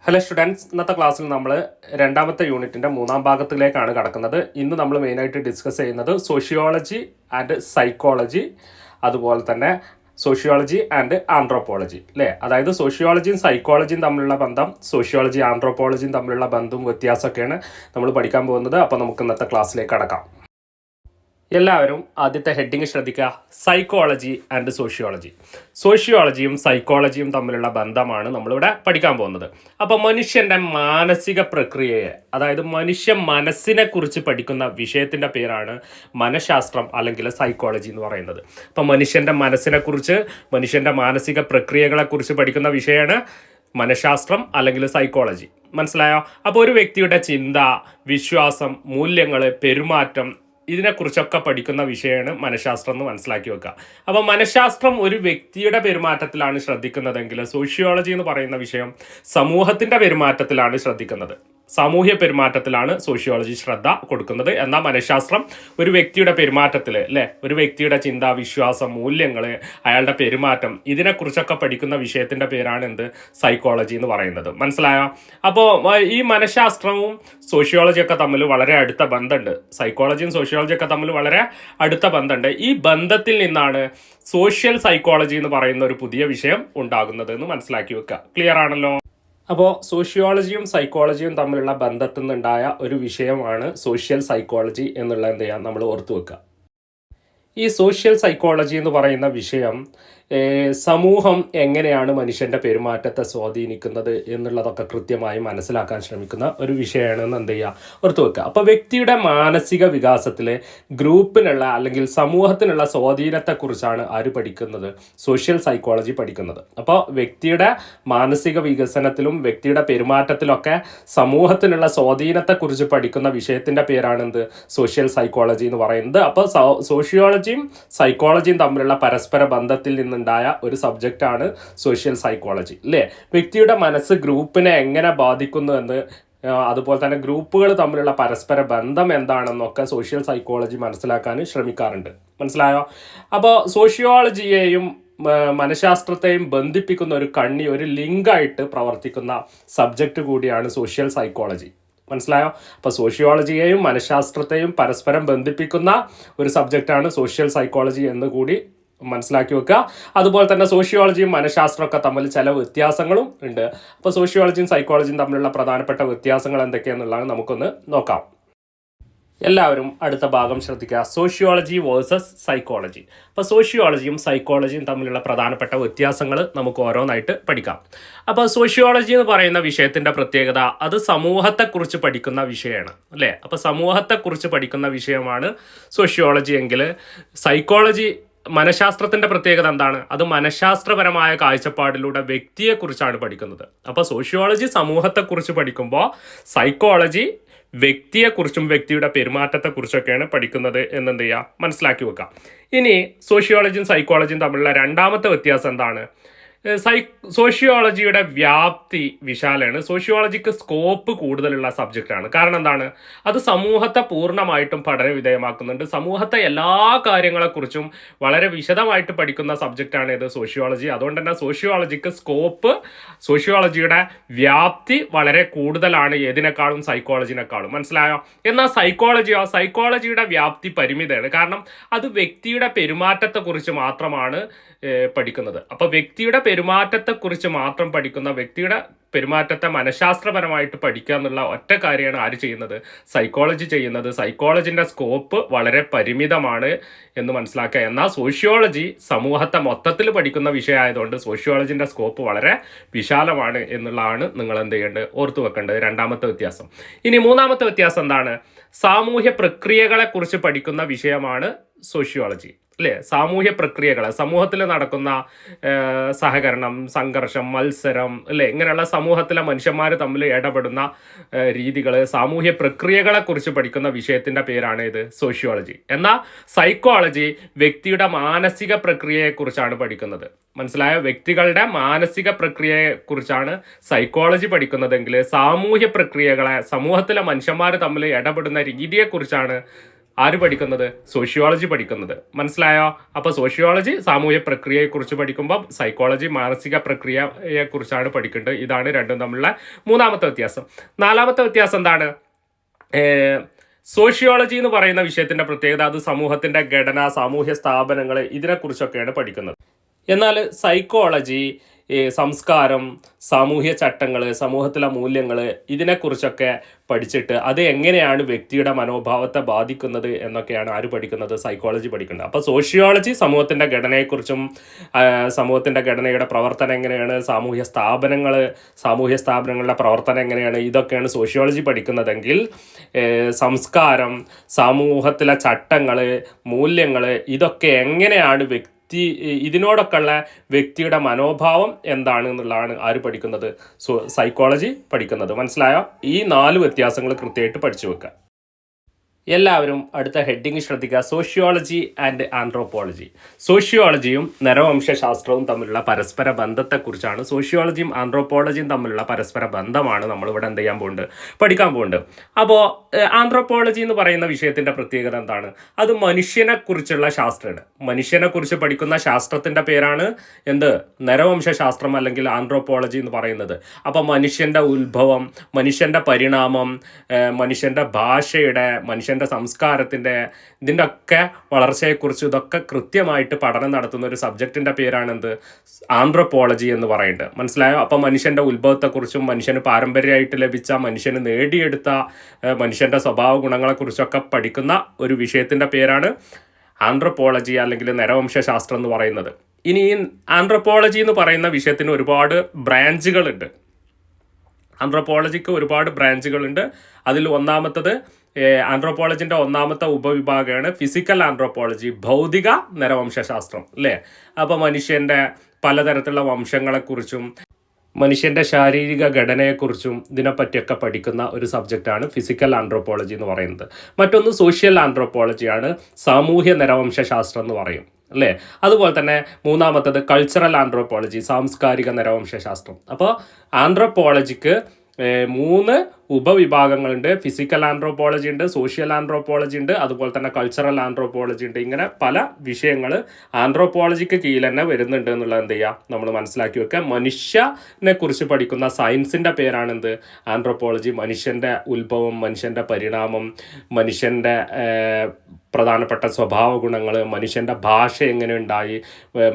Hello students, ഇന്നത്തെ ക്ലാസ്സിൽ നമ്മൾ രണ്ടാമത്തെ യൂണിറ്റിൻ്റെ മൂന്നാം ഭാഗത്തിലേക്കാണ് കടക്കുന്നത്. ഇന്ന് നമ്മൾ മെയിനായിട്ട് ഡിസ്കസ് ചെയ്യുന്നത് സോഷ്യോളജി ആൻഡ് സൈക്കോളജി, അതുപോലെ തന്നെ സോഷ്യോളജി ആൻഡ് ആന്ത്രോപോളജി അല്ലേ. അതായത് സോഷ്യോളജിയും സൈക്കോളജിയും തമ്മിലുള്ള ബന്ധം, സോഷ്യോളജി ആന്ത്രോപോളജിയും തമ്മിലുള്ള ബന്ധവും വ്യത്യാസമൊക്കെയാണ് നമ്മൾ പഠിക്കാൻ പോകുന്നത്. അപ്പോൾ നമുക്ക് ഇന്നത്തെ ക്ലാസ്സിലേക്ക് കടക്കാം. എല്ലാവരും ആദ്യത്തെ ഹെഡിങ് ശ്രദ്ധിക്കുക, സൈക്കോളജി ആൻഡ് സോഷ്യോളജി. സോഷ്യോളജിയും സൈക്കോളജിയും തമ്മിലുള്ള ബന്ധമാണ് നമ്മളിവിടെ പഠിക്കാൻ പോകുന്നത്. അപ്പോൾ മനുഷ്യൻ്റെ മാനസിക പ്രക്രിയയെ, അതായത് മനുഷ്യ മനസ്സിനെ കുറിച്ച് പഠിക്കുന്ന വിഷയത്തിൻ്റെ പേരാണ് മനഃശാസ്ത്രം അല്ലെങ്കിൽ സൈക്കോളജി എന്ന് പറയുന്നത്. അപ്പോൾ മനുഷ്യൻ്റെ മനസ്സിനെക്കുറിച്ച്, മനുഷ്യൻ്റെ മാനസിക പ്രക്രിയകളെക്കുറിച്ച് പഠിക്കുന്ന വിഷയമാണ് മനഃശാസ്ത്രം അല്ലെങ്കിൽ സൈക്കോളജി. മനസ്സിലായോ? അപ്പോൾ ഒരു വ്യക്തിയുടെ ചിന്ത, വിശ്വാസം, മൂല്യങ്ങൾ, പെരുമാറ്റം, ഇതിനെക്കുറിച്ചൊക്കെ പഠിക്കുന്ന വിഷയമാണ് മനഃശാസ്ത്രം എന്ന് മനസ്സിലാക്കി വെക്കുക. അപ്പോൾ മനഃശാസ്ത്രം ഒരു വ്യക്തിയുടെ പെരുമാറ്റത്തിലാണ് ശ്രദ്ധിക്കുന്നതെങ്കിൽ സോഷ്യോളജി എന്ന് പറയുന്ന വിഷയം സമൂഹത്തിൻ്റെ പെരുമാറ്റത്തിലാണ് ശ്രദ്ധിക്കുന്നത്. സാമൂഹ്യ പെരുമാറ്റത്തിലാണ് സോഷ്യോളജി ശ്രദ്ധ കൊടുക്കുന്നത്. എന്നാൽ മനഃശാസ്ത്രം ഒരു വ്യക്തിയുടെ പെരുമാറ്റത്തിൽ അല്ലേ, ഒരു വ്യക്തിയുടെ ചിന്ത, വിശ്വാസം, മൂല്യങ്ങൾ, അയാളുടെ പെരുമാറ്റം, ഇതിനെക്കുറിച്ചൊക്കെ പഠിക്കുന്ന വിഷയത്തിൻ്റെ പേരാണ് സൈക്കോളജി എന്ന് പറയുന്നത്. മനസ്സിലായോ? അപ്പോൾ ഈ മനഃശാസ്ത്രവും സോഷ്യോളജിയൊക്കെ തമ്മിൽ വളരെ അടുത്ത ബന്ധമുണ്ട്. സൈക്കോളജിയും സോഷ്യോളജിയൊക്കെ തമ്മിൽ വളരെ അടുത്ത ബന്ധമുണ്ട്. ഈ ബന്ധത്തിൽ നിന്നാണ് സോഷ്യൽ സൈക്കോളജി എന്ന് പറയുന്ന ഒരു പുതിയ വിഷയം ഉണ്ടാകുന്നത് എന്ന് മനസ്സിലാക്കി വെക്കുക. ക്ലിയർ ആണല്ലോ? അപ്പോൾ സോഷ്യോളജിയും സൈക്കോളജിയും തമ്മിലുള്ള ബന്ധത്തിൽ നിന്നുണ്ടായ ഒരു വിഷയമാണ് സോഷ്യൽ സൈക്കോളജി എന്നുള്ളത് എന്ത് ചെയ്യാം, നമ്മൾ ഓർത്തു വെക്കുക. ഈ സോഷ്യൽ സൈക്കോളജി എന്ന് പറയുന്ന വിഷയം സമൂഹം എങ്ങനെയാണ് മനുഷ്യൻ്റെ പെരുമാറ്റത്തെ സ്വാധീനിക്കുന്നത് എന്നുള്ളതൊക്കെ കൃത്യമായി മനസ്സിലാക്കാൻ ശ്രമിക്കുന്ന ഒരു വിഷയമാണെന്ന് എന്ത് ചെയ്യുക, ഓർത്തു വെക്കുക. അപ്പോൾ വ്യക്തിയുടെ മാനസിക വികാസത്തിൽ ഗ്രൂപ്പിനുള്ള അല്ലെങ്കിൽ സമൂഹത്തിനുള്ള സ്വാധീനത്തെക്കുറിച്ചാണ് ആര് പഠിക്കുന്നത്? സോഷ്യൽ സൈക്കോളജി പഠിക്കുന്നത്. അപ്പോൾ വ്യക്തിയുടെ മാനസിക വികസനത്തിലും വ്യക്തിയുടെ പെരുമാറ്റത്തിലൊക്കെ സമൂഹത്തിനുള്ള സ്വാധീനത്തെക്കുറിച്ച് പഠിക്കുന്ന വിഷയത്തിൻ്റെ പേരാണ് സോഷ്യൽ സൈക്കോളജി എന്ന് പറയുന്നത്. അപ്പോൾ സോഷ്യോളജിയും സൈക്കോളജിയും തമ്മിലുള്ള പരസ്പര ബന്ധത്തിൽ നിന്നുണ്ടായ ഒരു സബ്ജക്റ്റാണ് സോഷ്യൽ സൈക്കോളജി അല്ലേ. വ്യക്തിയുടെ മനസ്സ് ഗ്രൂപ്പിനെ എങ്ങനെ ബാധിക്കുന്നു എന്ന്, അതുപോലെ തന്നെ ഗ്രൂപ്പുകൾ തമ്മിലുള്ള പരസ്പര ബന്ധം എന്താണെന്നൊക്കെ സോഷ്യൽ സൈക്കോളജി മനസ്സിലാക്കാൻ ശ്രമിക്കാറുണ്ട്. മനസ്സിലായോ? അപ്പോൾ സോഷ്യോളജിയെയും മനഃശാസ്ത്രത്തെയും ബന്ധിപ്പിക്കുന്ന ഒരു ലിങ്കായിട്ട് പ്രവർത്തിക്കുന്ന സബ്ജക്റ്റ് കൂടിയാണ് സോഷ്യൽ സൈക്കോളജി. മനസ്സിലായോ? അപ്പോൾ സോഷ്യോളജിയെയും മനഃശാസ്ത്രത്തെയും പരസ്പരം ബന്ധിപ്പിക്കുന്ന ഒരു സബ്ജക്റ്റാണ് സോഷ്യൽ സൈക്കോളജി എന്ന് കൂടി മനസ്സിലാക്കി വെക്കുക. അതുപോലെ തന്നെ സോഷ്യോളജിയും മനഃശാസ്ത്രമൊക്കെ തമ്മിൽ ചില വ്യത്യാസങ്ങളും ഉണ്ട്. അപ്പോൾ സോഷ്യോളജിയും സൈക്കോളജിയും തമ്മിലുള്ള പ്രധാനപ്പെട്ട വ്യത്യാസങ്ങൾ എന്തൊക്കെയാണെന്നുള്ളത് നമുക്കൊന്ന് നോക്കാം. എല്ലാവരും അടുത്ത ഭാഗം ശ്രദ്ധിക്കുക, സോഷ്യോളജി വേഴ്സസ് സൈക്കോളജി. അപ്പോൾ സോഷ്യോളജിയും സൈക്കോളജിയും തമ്മിലുള്ള പ്രധാനപ്പെട്ട വ്യത്യാസങ്ങൾ നമുക്ക് ഓരോന്നായിട്ട് പഠിക്കാം. അപ്പോൾ സോഷ്യോളജി എന്ന് പറയുന്ന വിഷയത്തിൻ്റെ പ്രത്യേകത, അത് സമൂഹത്തെക്കുറിച്ച് പഠിക്കുന്ന വിഷയമാണ് അല്ലേ. അപ്പോൾ സമൂഹത്തെക്കുറിച്ച് പഠിക്കുന്ന വിഷയമാണ് സോഷ്യോളജി എങ്കിൽ സൈക്കോളജി, മനഃശാസ്ത്രത്തിൻ്റെ പ്രത്യേകത എന്താണ്? അത് മനഃശാസ്ത്രപരമായ കാഴ്ചപ്പാടിലൂടെ വ്യക്തിയെക്കുറിച്ചാണ് പഠിക്കുന്നത്. അപ്പോൾ സോഷ്യോളജി സമൂഹത്തെക്കുറിച്ച് പഠിക്കുമ്പോൾ സൈക്കോളജി വ്യക്തിയെക്കുറിച്ചും വ്യക്തിയുടെ പെരുമാറ്റത്തെക്കുറിച്ചൊക്കെയാണ് പഠിക്കുന്നത് എന്നെന്ത് ചെയ്യുക, മനസ്സിലാക്കി വെക്കാം. ഇനി സോഷ്യോളജിയും സൈക്കോളജിയും തമ്മിലുള്ള രണ്ടാമത്തെ വ്യത്യാസം എന്താണ്? സോഷ്യോളജിയുടെ വ്യാപ്തി വിശാലമാണ്. സോഷ്യോളജിക്ക് സ്കോപ്പ് കൂടുതലുള്ള സബ്ജക്റ്റാണ്. കാരണം എന്താണ്? അത് സമൂഹത്തെ പൂർണ്ണമായിട്ടും പഠന വിധേയമാക്കുന്നുണ്ട്. സമൂഹത്തെ എല്ലാ കാര്യങ്ങളെക്കുറിച്ചും വളരെ വിശദമായിട്ട് പഠിക്കുന്ന സബ്ജക്റ്റാണ് ഇത് സോഷ്യോളജി. അതുകൊണ്ട് തന്നെ സോഷ്യോളജിക്ക് സ്കോപ്പ്, സോഷ്യോളജിയുടെ വ്യാപ്തി വളരെ കൂടുതലാണ് ഏതിനേക്കാളും, സൈക്കോളജിനേക്കാളും. മനസ്സിലായോ? എന്നാൽ സൈക്കോളജിയുടെ വ്യാപ്തി പരിമിതമാണ്. കാരണം അത് വ്യക്തിയുടെ പെരുമാറ്റത്തെക്കുറിച്ച് മാത്രമാണ് പഠിക്കുന്നത്. അപ്പോൾ വ്യക്തിയുടെ പെരുമാറ്റത്തെക്കുറിച്ച് മാത്രം പഠിക്കുന്ന, വ്യക്തിയുടെ പെരുമാറ്റത്തെ മനഃശാസ്ത്രപരമായിട്ട് പഠിക്കുക എന്നുള്ള ഒറ്റ കാര്യമാണ് ആര് ചെയ്യുന്നത്? സൈക്കോളജി ചെയ്യുന്നത്. സൈക്കോളജിൻ്റെ സ്കോപ്പ് വളരെ പരിമിതമാണ് എന്ന് മനസ്സിലാക്കുക. എന്നാൽ സോഷ്യോളജി സമൂഹത്തെ മൊത്തത്തിൽ പഠിക്കുന്ന വിഷയമായതുകൊണ്ട് സോഷ്യോളജിൻ്റെ സ്കോപ്പ് വളരെ വിശാലമാണ് എന്നുള്ളതാണ് നിങ്ങൾ എന്ത് ചെയ്യേണ്ടത്, ഓർത്തു വെക്കേണ്ടത് രണ്ടാമത്തെ വ്യത്യാസം. ഇനി മൂന്നാമത്തെ വ്യത്യാസം എന്താണ്? സാമൂഹ്യ പ്രക്രിയകളെക്കുറിച്ച് പഠിക്കുന്ന വിഷയമാണ് സോഷ്യോളജി അല്ലേ. സാമൂഹ്യ പ്രക്രിയകൾ, സമൂഹത്തിൽ നടക്കുന്ന സഹകരണം, സംഘർഷം, മത്സരം അല്ലേ, ഇങ്ങനെയുള്ള സമൂഹത്തിലെ മനുഷ്യന്മാർ തമ്മിൽ ഇടപെടുന്ന രീതികൾ, സാമൂഹ്യ പ്രക്രിയകളെക്കുറിച്ച് പഠിക്കുന്ന വിഷയത്തിൻ്റെ പേരാണ് ഇത് സോഷ്യോളജി. എന്നാൽ സൈക്കോളജി വ്യക്തിയുടെ മാനസിക പ്രക്രിയയെക്കുറിച്ചാണ് പഠിക്കുന്നത്. മനസ്സിലായ? വ്യക്തികളുടെ മാനസിക പ്രക്രിയയെക്കുറിച്ചാണ് സൈക്കോളജി പഠിക്കുന്നതെങ്കിൽ സാമൂഹ്യ പ്രക്രിയകളെ, സമൂഹത്തിലെ മനുഷ്യന്മാർ തമ്മിൽ ഇടപെടുന്ന രീതിയെക്കുറിച്ചാണ് ആര് പഠിക്കുന്നത്? സോഷ്യോളജി പഠിക്കുന്നത്. മനസ്സിലായോ? അപ്പോൾ സോഷ്യോളജി സാമൂഹ്യ പ്രക്രിയയെക്കുറിച്ച് പഠിക്കുമ്പോൾ സൈക്കോളജി മാനസിക പ്രക്രിയയെക്കുറിച്ചാണ് പഠിക്കേണ്ടത്. ഇതാണ് രണ്ടും തമ്മിലുള്ള മൂന്നാമത്തെ വ്യത്യാസം. നാലാമത്തെ വ്യത്യാസം എന്താണ്? സോഷ്യോളജി എന്ന് പറയുന്ന വിഷയത്തിന്റെ പ്രത്യേകത അത് സമൂഹത്തിന്റെ ഘടന, സാമൂഹ്യ സ്ഥാപനങ്ങൾ ഇതിനെക്കുറിച്ചൊക്കെയാണ് പഠിക്കുന്നത്. എന്നാൽ സൈക്കോളജി സംസ്കാരം, സാമൂഹ്യ ചട്ടങ്ങൾ, സമൂഹത്തിലെ മൂല്യങ്ങൾ ഇതിനെക്കുറിച്ചൊക്കെ പഠിച്ചിട്ട് അത് എങ്ങനെയാണ് വ്യക്തിയുടെ മനോഭാവത്തെ ബാധിക്കുന്നത് എന്നൊക്കെയാണ് ആര് പഠിക്കുന്നത്? സൈക്കോളജി പഠിക്കുന്നത്. അപ്പോൾ സോഷ്യോളജി സമൂഹത്തിൻ്റെ ഘടനയെക്കുറിച്ചും സമൂഹത്തിൻ്റെ ഘടനയുടെ പ്രവർത്തനം എങ്ങനെയാണ്, സാമൂഹ്യ സ്ഥാപനങ്ങളുടെ പ്രവർത്തനം എങ്ങനെയാണ്, ഇതൊക്കെയാണ് സോഷ്യോളജി പഠിക്കുന്നതെങ്കിൽ സംസ്കാരം, സമൂഹത്തിലെ ചട്ടങ്ങൾ, മൂല്യങ്ങൾ ഇതൊക്കെ എങ്ങനെയാണ് ഇതിനോടൊക്കെയുള്ള വ്യക്തിയുടെ മനോഭാവം എന്താണ് എന്നുള്ളതാണ് ആര് പഠിക്കുന്നത്? സൈക്കോളജി പഠിക്കുന്നത്. മനസ്സിലായോ? ഈ 4 വ്യത്യാസങ്ങൾ കൃത്യമായിട്ട് പഠിച്ചു വെക്കുക. എല്ലാവരും അടുത്ത ഹെഡിങ് ശ്രദ്ധിക്കുക. Sociology and anthropology. സോഷ്യോളജിയും നരവംശാസ്ത്രവും തമ്മിലുള്ള പരസ്പര ബന്ധത്തെക്കുറിച്ചാണ്. സോഷ്യോളജിയും ആന്ത്രോപോളജിയും തമ്മിലുള്ള പരസ്പര ബന്ധമാണ് നമ്മളിവിടെ എന്ത് ചെയ്യാൻ പോകുന്നുണ്ട്? പഠിക്കാൻ പോകുന്നുണ്ട്. അപ്പോൾ ആന്ത്രോപോളജി എന്ന് പറയുന്ന വിഷയത്തിൻ്റെ പ്രത്യേകത എന്താണ്? അത് മനുഷ്യനെക്കുറിച്ചുള്ള ശാസ്ത്രമാണ്. മനുഷ്യനെക്കുറിച്ച് പഠിക്കുന്ന ശാസ്ത്രത്തിൻ്റെ പേരാണ് നരവംശാസ്ത്രം അല്ലെങ്കിൽ ആന്ത്രോപോളജി എന്ന് പറയുന്നത്. അപ്പോൾ മനുഷ്യൻ്റെ ഉത്ഭവം, മനുഷ്യൻ്റെ പരിണാമം, മനുഷ്യൻ്റെ ഭാഷയുടെ, മനുഷ്യൻ്റെ സംസ്കാരത്തിൻ്റെ ഇതിൻ്റെ ഒക്കെ വളർച്ചയെക്കുറിച്ച് ഇതൊക്കെ കൃത്യമായിട്ട് പഠനം നടത്തുന്ന ഒരു സബ്ജക്റ്റിൻ്റെ പേരാണ് ആന്ത്രോപോളജി എന്ന് പറയുന്നത്. മനസ്സിലായോ? അപ്പോൾ മനുഷ്യൻ്റെ ഉത്ഭവത്തെക്കുറിച്ചും മനുഷ്യന് പാരമ്പര്യമായിട്ട് ലഭിച്ച, മനുഷ്യന് നേടിയെടുത്ത മനുഷ്യൻ്റെ സ്വഭാവ ഗുണങ്ങളെക്കുറിച്ചൊക്കെ പഠിക്കുന്ന ഒരു വിഷയത്തിൻ്റെ പേരാണ് ആന്ത്രോപോളജി അല്ലെങ്കിൽ നരവംശാസ്ത്രം എന്ന് പറയുന്നത്. ഇനി ഈ ആന്ത്രോപോളജി എന്ന് പറയുന്ന വിഷയത്തിന് ഒരുപാട് ബ്രാഞ്ചുകളുണ്ട്. ആന്ത്രോപോളജിക്ക് ഒരുപാട് ബ്രാഞ്ചുകളുണ്ട്. അതിൽ ഒന്നാമത്തത് ആന്ത്രോപോളജിൻ്റെ ഒന്നാമത്തെ ഉപവിഭാഗമാണ് ഫിസിക്കൽ ആന്ത്രോപോളജി, ഭൗതിക നരവംശാസ്ത്രം അല്ലേ. അപ്പോൾ മനുഷ്യൻ്റെ പലതരത്തിലുള്ള വംശങ്ങളെക്കുറിച്ചും മനുഷ്യൻ്റെ ശാരീരിക ഘടനയെക്കുറിച്ചും ഇതിനെപ്പറ്റിയൊക്കെ പഠിക്കുന്ന ഒരു സബ്ജക്റ്റാണ് ഫിസിക്കൽ ആന്ത്രോപോളജി എന്ന് പറയുന്നത്. മറ്റൊന്ന് സോഷ്യൽ ആന്ത്രോപോളജിയാണ്, സാമൂഹ്യ നരവംശാസ്ത്രം എന്ന് പറയും അല്ലേ. അതുപോലെ തന്നെ മൂന്നാമത്തത് കൾച്ചറൽ ആന്ത്രോപോളജി, സാംസ്കാരിക നരവംശാസ്ത്രം. അപ്പോൾ ആന്ത്രോപോളജിക്ക് 3 ഉപവിഭാഗങ്ങളുണ്ട്. ഫിസിക്കൽ ആന്ത്രോപോളജി ഉണ്ട്, സോഷ്യൽ ആന്ത്രോപോളജി ഉണ്ട്, അതുപോലെ തന്നെ കൾച്ചറൽ ആന്ത്രോപോളജി ഉണ്ട്. ഇങ്ങനെ പല വിഷയങ്ങൾ ആന്ത്രോപോളജിക്ക് കീഴിൽ തന്നെ വരുന്നുണ്ട് എന്നുള്ളത് എന്ത് ചെയ്യുക, നമ്മൾ മനസ്സിലാക്കി വെക്കുക. മനുഷ്യനെ കുറിച്ച് പഠിക്കുന്ന സയൻസിൻ്റെ പേരാണ് ആന്ത്രോപോളജി. മനുഷ്യൻ്റെ ഉത്ഭവം, മനുഷ്യൻ്റെ പരിണാമം, മനുഷ്യൻ്റെ പ്രധാനപ്പെട്ട സ്വഭാവ ഗുണങ്ങൾ, മനുഷ്യൻ്റെ ഭാഷ എങ്ങനെ ഉണ്ടായി,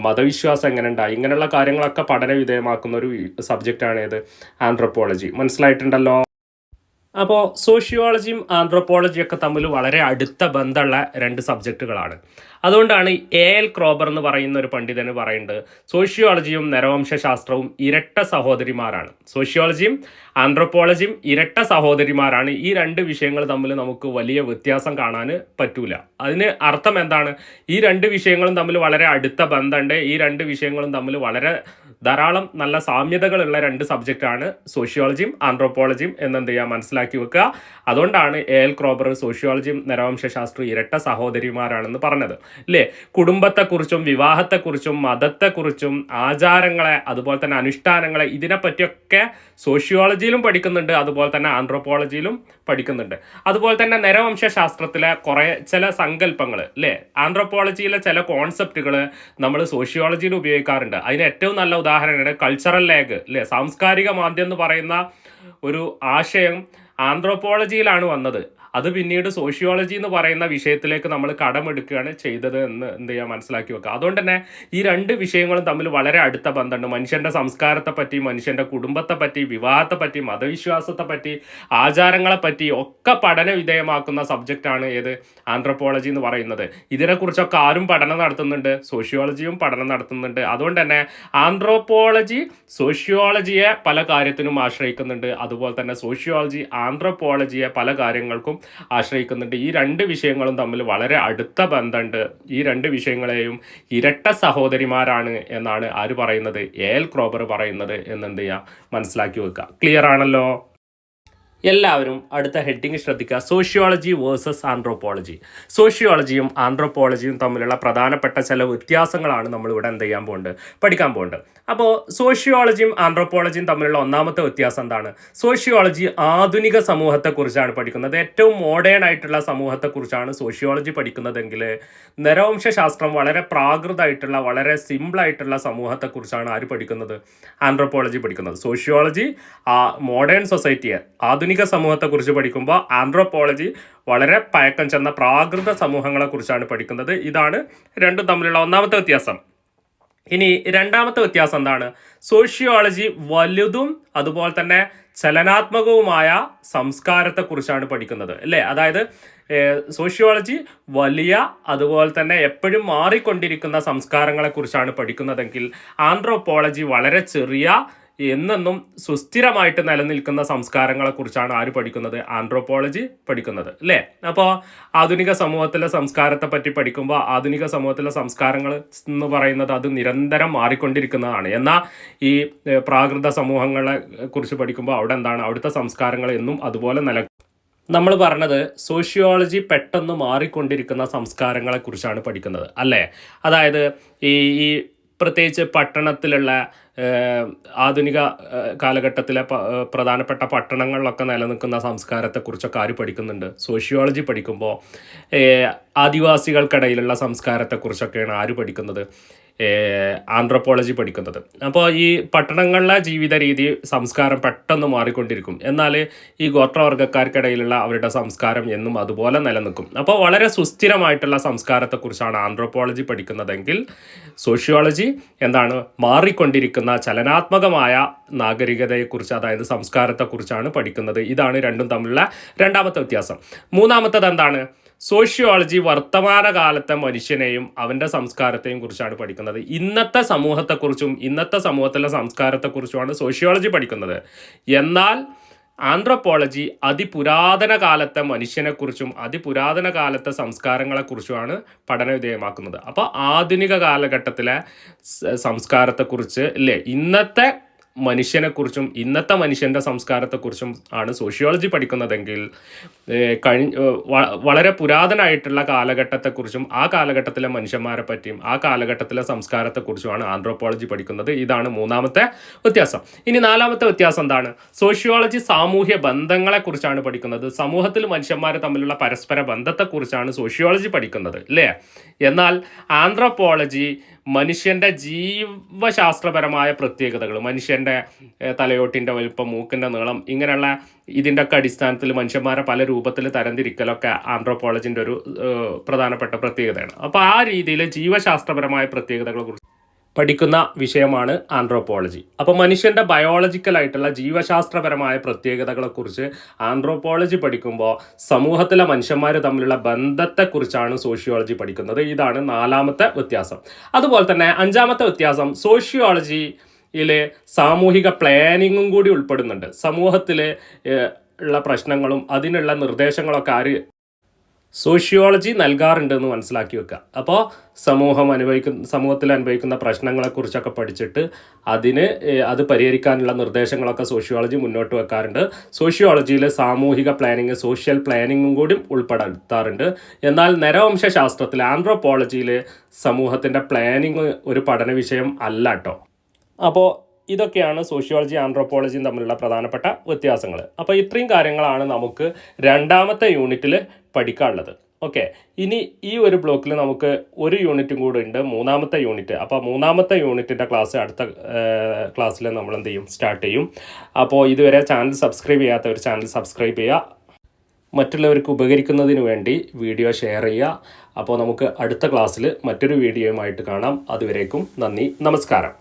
മതവിശ്വാസം എങ്ങനെ ഉണ്ടായി, ഇങ്ങനെയുള്ള കാര്യങ്ങളൊക്കെ പഠന വിധേയമാക്കുന്ന ഒരു സബ്ജക്റ്റാണ് ആന്ത്രോപോളജി. മനസ്സിലായിട്ടുണ്ടല്ലോ? അപ്പോൾ സോഷ്യോളജിയും ആന്ത്രോപോളജിയൊക്കെ തമ്മിൽ വളരെ അടുത്ത ബന്ധമുള്ള 2 സബ്ജക്റ്റുകളാണ്. അതുകൊണ്ടാണ് എൽ ക്രോബർ എന്ന് പറയുന്ന ഒരു പണ്ഡിതന് പറയുന്നത് സോഷ്യോളജിയും നരവംശാസ്ത്രവും ഇരട്ട സഹോദരിമാരാണ്. സോഷ്യോളജിയും ആന്ത്രോപോളജിയും ഇരട്ട സഹോദരിമാരാണ്. ഈ 2 വിഷയങ്ങൾ തമ്മിൽ നമുക്ക് വലിയ വ്യത്യാസം കാണാൻ പറ്റൂല. അതിന് അർത്ഥം എന്താണ്? ഈ 2 വിഷയങ്ങളും തമ്മിൽ വളരെ അടുത്ത ബന്ധമുണ്ട്. ഈ 2 വിഷയങ്ങളും തമ്മിൽ ധാരാളം നല്ല സാമ്യതകളുള്ള 2 സബ്ജക്റ്റാണ് സോഷ്യോളജിയും ആന്ത്രോപോളജിയും എന്നെന്ത് ചെയ്യുക, മനസ്സിലാക്കി വെക്കുക. അതുകൊണ്ടാണ് എൽ ക്രോബർ സോഷ്യോളജിയും നരവംശാസ്ത്രവും ഇരട്ട സഹോദരിമാരാണെന്ന് പറഞ്ഞത് അല്ലേ. കുടുംബത്തെക്കുറിച്ചും വിവാഹത്തെക്കുറിച്ചും മതത്തെക്കുറിച്ചും ആചാരങ്ങളെ, അതുപോലെ തന്നെ അനുഷ്ഠാനങ്ങളെ, ഇതിനെപ്പറ്റിയൊക്കെ സോഷ്യോളജിയിലും പഠിക്കുന്നുണ്ട്, അതുപോലെ തന്നെ ആന്ത്രോപോളജിയിലും പഠിക്കുന്നുണ്ട്. അതുപോലെ തന്നെ നരവംശാസ്ത്രത്തിലെ ചില സങ്കല്പങ്ങൾ അല്ലേ, ആന്ത്രോപോളജിയിലെ ചില കോൺസെപ്റ്റുകൾ നമ്മൾ സോഷ്യോളജിയിൽ ഉപയോഗിക്കാറുണ്ട്. അതിന് ഏറ്റവും നല്ല ഉദാഹരണമാണ് കൾച്ചറൽ ലാഗ് അല്ലേ. സാംസ്കാരിക മാന്ദ്യം എന്ന് പറയുന്ന ഒരു ആശയം ആന്ത്രോപോളജിയിലാണ് വന്നത്. അത് പിന്നീട് സോഷ്യോളജി എന്ന് പറയുന്ന വിഷയത്തിലേക്ക് നമ്മൾ കടമെടുക്കുകയാണ് ചെയ്തത് എന്ന് എന്ത് ചെയ്യാൻ മനസ്സിലാക്കി വെക്കുക. അതുകൊണ്ട് തന്നെ ഈ 2 വിഷയങ്ങളും തമ്മിൽ വളരെ അടുത്ത ബന്ധമുണ്ട്. മനുഷ്യൻ്റെ സംസ്കാരത്തെ പറ്റി, മനുഷ്യൻ്റെ കുടുംബത്തെ പറ്റി, വിവാഹത്തെ പറ്റി, മതവിശ്വാസത്തെ പറ്റി, ആചാരങ്ങളെ പറ്റി ഒക്കെ പഠന വിധേയമാക്കുന്ന സബ്ജക്റ്റാണ് ആന്ത്രോപോളജി എന്ന് പറയുന്നത്. ഇതിനെക്കുറിച്ചൊക്കെ ആരും പഠനം നടത്തുന്നുണ്ട്, സോഷ്യോളജിയും പഠനം നടത്തുന്നുണ്ട്. അതുകൊണ്ട് തന്നെ ആന്ത്രോപോളജി സോഷ്യോളജിയെ പല കാര്യത്തിനും ആശ്രയിക്കുന്നുണ്ട്, അതുപോലെ തന്നെ സോഷ്യോളജി ആന്ത്രോപോളജിയെ പല കാര്യങ്ങൾക്കും ആശ്രയിക്കുന്നുണ്ട്. ഈ 2 വിഷയങ്ങളും തമ്മിൽ വളരെ അടുത്ത ബന്ധമുണ്ട്. ഈ 2 വിഷയങ്ങളെയും ഇരട്ട സഹോദരിമാരാണ് എന്നാണ് ആര് പറയുന്നത്? എൽ ക്രോബർ പറയുന്നത് എന്നെന്ത് ചെയ്യുക, മനസ്സിലാക്കി വെക്കുക. ക്ലിയർ ആണല്ലോ? എല്ലാവരും അടുത്ത ഹെഡിങ് ശ്രദ്ധിക്കുക. Sociology versus anthropology. സോഷ്യോളജിയും ആന്ത്രോപോളജിയും തമ്മിലുള്ള പ്രധാനപ്പെട്ട ചില വ്യത്യാസങ്ങളാണ് നമ്മളിവിടെ എന്ത് ചെയ്യാൻ പോകുന്നത്, പഠിക്കാൻ പോകുന്നത്. അപ്പോൾ സോഷ്യോളജിയും ആന്ത്രോപോളജിയും തമ്മിലുള്ള ഒന്നാമത്തെ വ്യത്യാസം എന്താണ്? സോഷ്യോളജി ആധുനിക സമൂഹത്തെക്കുറിച്ചാണ് പഠിക്കുന്നത്. ഏറ്റവും മോഡേൺ ആയിട്ടുള്ള സമൂഹത്തെക്കുറിച്ചാണ് സോഷ്യോളജി പഠിക്കുന്നതെങ്കിൽ നരവംശാസ്ത്രം വളരെ പ്രാകൃതമായിട്ടുള്ള വളരെ സിമ്പിളായിട്ടുള്ള സമൂഹത്തെക്കുറിച്ചാണ് ആര് പഠിക്കുന്നത്? ആന്ത്രോപോളജി പഠിക്കുന്നത്. സോഷ്യോളജി മോഡേൺ സൊസൈറ്റിയെ ആധുനിക സമൂഹത്തെക്കുറിച്ച് പഠിക്കുമ്പോൾ ആന്ത്രോപോളജി വളരെ പഴക്കം ചെന്ന പ്രാകൃത സമൂഹങ്ങളെക്കുറിച്ചാണ് പഠിക്കുന്നത്. ഇതാണ് രണ്ടും തമ്മിലുള്ള ഒന്നാമത്തെ വ്യത്യാസം. ഇനി രണ്ടാമത്തെ വ്യത്യാസം എന്താണ്? സോഷ്യോളജി വലുതും അതുപോലെ തന്നെ ചലനാത്മകവുമായ സംസ്കാരത്തെക്കുറിച്ചാണ് പഠിക്കുന്നത്, അല്ലേ? അതായത് സോഷ്യോളജി വലിയ അതുപോലെ തന്നെ എപ്പോഴും മാറിക്കൊണ്ടിരിക്കുന്ന സംസ്കാരങ്ങളെക്കുറിച്ചാണ് പഠിക്കുന്നതെങ്കിൽ ആന്ത്രോപോളജി വളരെ ചെറിയ എന്നെന്നും സുസ്ഥിരമായിട്ട് നിലനിൽക്കുന്ന സംസ്കാരങ്ങളെക്കുറിച്ചാണ് ആര് പഠിക്കുന്നത്? ആന്ത്രോപോളജി പഠിക്കുന്നത്, അല്ലേ? അപ്പോൾ ആധുനിക സമൂഹത്തിലെ സംസ്കാരത്തെ പറ്റി പഠിക്കുമ്പോൾ ആധുനിക സമൂഹത്തിലെ സംസ്കാരങ്ങൾ എന്ന് പറയുന്നത് അത് നിരന്തരം മാറിക്കൊണ്ടിരിക്കുന്നതാണ്. എന്നാൽ ഈ പ്രാകൃത സമൂഹങ്ങളെ കുറിച്ച് പഠിക്കുമ്പോൾ അവിടെ എന്താണ്? അവിടുത്തെ സംസ്കാരങ്ങൾ എന്നും അതുപോലെ നമ്മൾ പറഞ്ഞത് സോഷ്യോളജി പെട്ടെന്ന് മാറിക്കൊണ്ടിരിക്കുന്ന സംസ്കാരങ്ങളെക്കുറിച്ചാണ് പഠിക്കുന്നത്, അല്ലേ? അതായത് ഈ പ്രത്യേകിച്ച് പട്ടണത്തിലുള്ള ആധുനിക കാലഘട്ടത്തിലെ പ്രധാനപ്പെട്ട പട്ടണങ്ങളിലൊക്കെ നിലനിൽക്കുന്ന സംസ്കാരത്തെക്കുറിച്ചൊക്കെ ആര് പഠിക്കുന്നുണ്ട്? സോഷ്യോളജി പഠിക്കുമ്പോൾ ആദിവാസികൾക്കിടയിലുള്ള സംസ്കാരത്തെക്കുറിച്ചൊക്കെയാണ് ആര് പഠിക്കുന്നത്? ആന്ത്രോപോളജി പഠിക്കുന്നത്. അപ്പോൾ ഈ പട്ടണങ്ങളിലെ ജീവിത രീതി സംസ്കാരം പെട്ടെന്ന് മാറിക്കൊണ്ടിരിക്കും, എന്നാൽ ഈ ഗോത്രവർഗ്ഗക്കാർക്കിടയിലുള്ള അവരുടെ സംസ്കാരം എന്നും അതുപോലെ നിലനിൽക്കും. അപ്പോൾ വളരെ സുസ്ഥിരമായിട്ടുള്ള സംസ്കാരത്തെക്കുറിച്ചാണ് ആന്ത്രോപോളജി പഠിക്കുന്നതെങ്കിൽ സോഷ്യോളജി എന്താണ്? മാറിക്കൊണ്ടിരിക്കുന്ന ചലനാത്മകമായ നാഗരികതയെക്കുറിച്ച്, അതായത് സംസ്കാരത്തെക്കുറിച്ചാണ് പഠിക്കുന്നത്. ഇതാണ് രണ്ടും തമ്മിലുള്ള രണ്ടാമത്തെ വ്യത്യാസം. മൂന്നാമത്തത് എന്താണ്? സോഷ്യോളജി വർത്തമാനകാലത്തെ മനുഷ്യനെയും അവൻ്റെ സംസ്കാരത്തെയും കുറിച്ചാണ് പഠിക്കുന്നത്. ഇന്നത്തെ സമൂഹത്തെക്കുറിച്ചും ഇന്നത്തെ സമൂഹത്തിലെ സംസ്കാരത്തെക്കുറിച്ചുമാണ് സോഷ്യോളജി പഠിക്കുന്നത്. എന്നാൽ ആന്ത്രോപോളജി അതിപുരാതന കാലത്തെ മനുഷ്യനെക്കുറിച്ചും അതിപുരാതന കാലത്തെ സംസ്കാരങ്ങളെക്കുറിച്ചുമാണ് പഠന വിധേയമാക്കുന്നത്. അപ്പോൾ ആധുനിക കാലഘട്ടത്തിലെ സംസ്കാരത്തെക്കുറിച്ച്, അല്ലേ, ഇന്നത്തെ മനുഷ്യനെക്കുറിച്ചും ഇന്നത്തെ മനുഷ്യൻ്റെ സംസ്കാരത്തെക്കുറിച്ചും ആണ് സോഷ്യോളജി പഠിക്കുന്നതെങ്കിൽ വളരെ പുരാതനമായിട്ടുള്ള കാലഘട്ടത്തെക്കുറിച്ചും ആ കാലഘട്ടത്തിലെ മനുഷ്യന്മാരെ പറ്റിയും ആ കാലഘട്ടത്തിലെ സംസ്കാരത്തെക്കുറിച്ചുമാണ് ആന്ത്രോപോളജി പഠിക്കുന്നത്. ഇതാണ് മൂന്നാമത്തെ വ്യത്യാസം. ഇനി നാലാമത്തെ വ്യത്യാസം എന്താണ്? സോഷ്യോളജി സാമൂഹ്യ ബന്ധങ്ങളെക്കുറിച്ചാണ് പഠിക്കുന്നത്. സമൂഹത്തിൽ മനുഷ്യന്മാർ തമ്മിലുള്ള പരസ്പര ബന്ധത്തെക്കുറിച്ചാണ് സോഷ്യോളജി പഠിക്കുന്നത്, അല്ലേ? എന്നാൽ ആന്ത്രോപോളജി മനുഷ്യൻ്റെ ജീവശാസ്ത്രപരമായ പ്രത്യേകതകൾ, മനുഷ്യൻ്റെ തലയോട്ടിൻ്റെ വലിപ്പം, മൂക്കിൻ്റെ നീളം, ഇങ്ങനെയുള്ള ഇതിൻ്റെയൊക്കെ അടിസ്ഥാനത്തിൽ മനുഷ്യന്മാരെ പല രൂപത്തിൽ തരംതിരിക്കലൊക്കെ ആന്ത്രോപോളജിൻ്റെ ഒരു പ്രധാനപ്പെട്ട പ്രത്യേകതയാണ്. അപ്പോൾ ആ രീതിയിൽ ജീവശാസ്ത്രപരമായ പ്രത്യേകതകളെക്കുറിച്ച് പഠിക്കുന്ന വിഷയമാണ് ആന്ത്രോപോളജി. അപ്പോൾ മനുഷ്യൻ്റെ ബയോളജിക്കലായിട്ടുള്ള ജീവശാസ്ത്രപരമായ പ്രത്യേകതകളെക്കുറിച്ച് ആന്ത്രോപോളജി പഠിക്കുമ്പോൾ സമൂഹത്തിലെ മനുഷ്യന്മാർ തമ്മിലുള്ള ബന്ധത്തെക്കുറിച്ചാണ് സോഷ്യോളജി പഠിക്കുന്നത്. ഇതാണ് നാലാമത്തെ വ്യത്യാസം. അതുപോലെ തന്നെ അഞ്ചാമത്തെ വ്യത്യാസം, സോഷ്യോളജിയിൽ സാമൂഹിക പ്ലാനിങ്ങും കൂടി ഉൾപ്പെടുന്നുണ്ട്. സമൂഹത്തിൽ ഉള്ള പ്രശ്നങ്ങളും അതിനുള്ള നിർദ്ദേശങ്ങളൊക്കെ സോഷ്യോളജി നൽകാറുണ്ടെന്ന് മനസ്സിലാക്കി വെക്കുക. അപ്പോൾ സമൂഹത്തിൽ അനുഭവിക്കുന്ന പ്രശ്നങ്ങളെക്കുറിച്ചൊക്കെ പഠിച്ചിട്ട് അത് പരിഹരിക്കാനുള്ള നിർദ്ദേശങ്ങളൊക്കെ സോഷ്യോളജി മുന്നോട്ട് വെക്കാറുണ്ട്. സോഷ്യോളജിയിൽ സാമൂഹിക പ്ലാനിങ്, സോഷ്യൽ പ്ലാനിങ്ങും കൂടി ഉൾപ്പെടുത്താറുണ്ട്. എന്നാൽ നരവംശാസ്ത്രത്തിൽ ആന്ത്രോപോളജിയിൽ സമൂഹത്തിൻ്റെ പ്ലാനിങ് ഒരു പഠന വിഷയം അല്ല കേട്ടോ. അപ്പോൾ ഇതൊക്കെയാണ് സോഷ്യോളജി ആന്ത്രോപോളജിയും തമ്മിലുള്ള പ്രധാനപ്പെട്ട വ്യത്യാസങ്ങൾ. അപ്പോൾ ഇത്രയും കാര്യങ്ങളാണ് നമുക്ക് രണ്ടാമത്തെ യൂണിറ്റിൽ പഠിക്കാനുള്ളത്. ഓക്കെ, ഇനി ഈ ഒരു ബ്ലോക്കിൽ നമുക്ക് ഒരു യൂണിറ്റും കൂടെ ഉണ്ട്, മൂന്നാമത്തെ യൂണിറ്റ്. അപ്പോൾ മൂന്നാമത്തെ യൂണിറ്റിൻ്റെ ക്ലാസ് അടുത്ത ക്ലാസ്സിൽ നമ്മൾ എന്ത് ചെയ്യും, സ്റ്റാർട്ട് ചെയ്യും. അപ്പോൾ ഇതുവരെ ചാനൽ സബ്സ്ക്രൈബ് ചെയ്യാത്തവർ ചാനൽ സബ്സ്ക്രൈബ് ചെയ്യുക, മറ്റുള്ളവർക്ക് ഉപകരിക്കുന്നതിന് വേണ്ടി വീഡിയോ ഷെയർ ചെയ്യുക. അപ്പോൾ നമുക്ക് അടുത്ത ക്ലാസ്സിൽ മറ്റൊരു വീഡിയോയുമായിട്ട് കാണാം. അതുവരേക്കും നന്ദി, നമസ്കാരം.